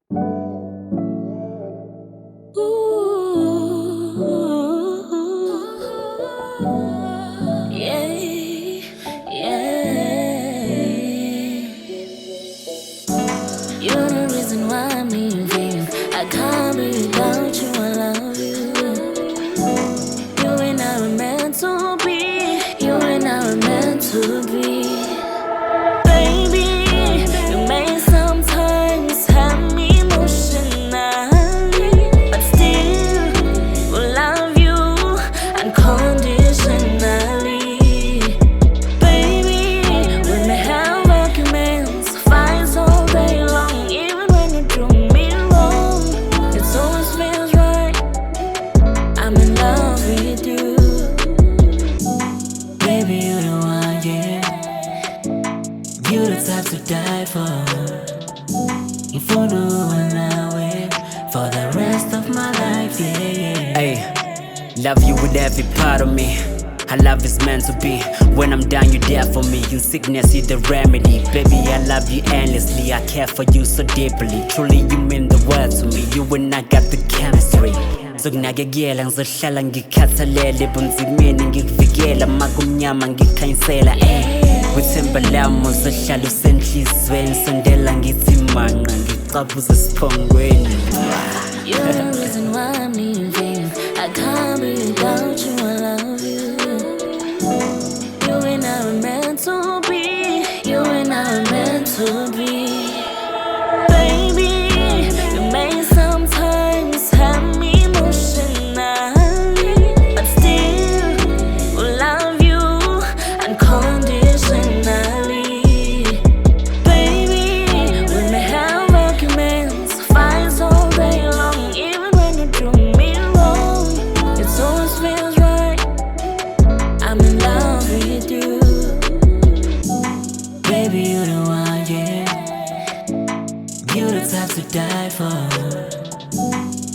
Yeah, yeah. You're the reason why I'm leaving. I can't be without you, I love you. You and I were meant to be. You and I were meant to be. Baby, you may sometimes have me emotionally, but still will love you unconditionally. Baby, we may have arguments, fights all day long, even when you do me wrong. It always feels right. I'm in love with you. Baby, you the one, yeah. You the type to die for. If you do and I wait for the rest of my life, yeah, yeah. Ay, love you with every part of me. Our love is meant to be. When I'm down, you're there for me. In sickness, you're the remedy. Baby, I love you endlessly. I care for you so deeply. Truly, you mean the world to me. You and I got the chemistry. Sokunakekela ngizohlala ngikhathalele bunzimeni ngikuvikela makumnyama ngikhanyisela withemba lami uzohlala usenhlizweni sondela ngithi manqa ngicabuze siphongweni. You're the reason why I'm leaving. I can't be without you, I love you. You and I were meant to be. You and I were meant to be. Baby, you may sometimes have me emotionally, but still will love you unconditionally. Baby, we may have arguments, fights all day long, even when you do me wrong. It always feels right. I'm in love with you. Baby, you the one, yeah. You the type to die for.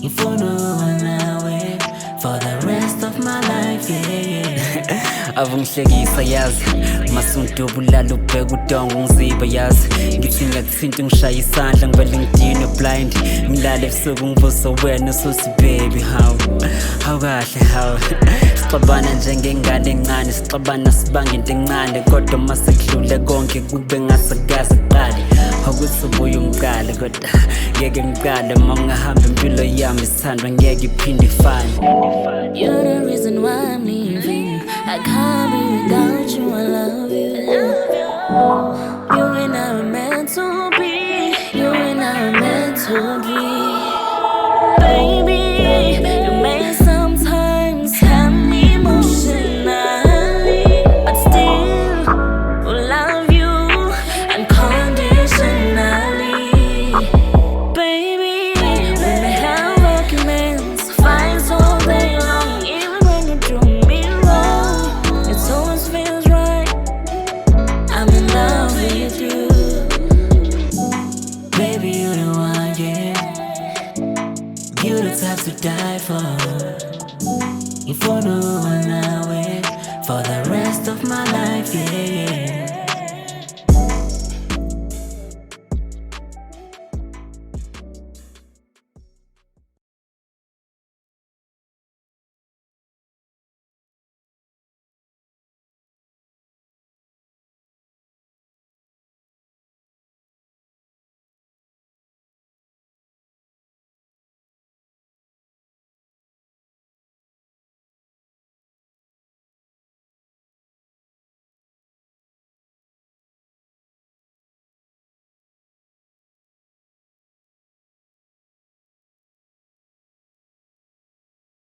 If you know when I wait for the rest of my life, yeah, yeah. Avungihlekisa yazi masundubulala ubheka udongo ungiziba yazi ngithi ngakuthinta ngishaya isandla ngivele ngidinwe blind ngilale ebusuku ngivusa wena usuthi baby how kahle how sixabana njengengane encane sixabana sibanga into encane kodwa masekudlule konke kube ngasakaze kuqale awukuthi ubuye ungiqale kodwa ngeke ngiqale uma ngahamba impilo yami isithandwa ngeke iphinde ifane. You're the reason why I'm leaving. I can't be without you, I love you. You and I were meant to be. You and I were meant to be. Baby, you may sometimes have me emotionally, but still will love you unconditionally. Baby, we may have arguments, fights all day long, even when you do me wrong. It always feels right. I'm in love with you. Baby, you the one, yeah. You the type to die for. If you know when I wait for the rest of my life, yeah, yeah.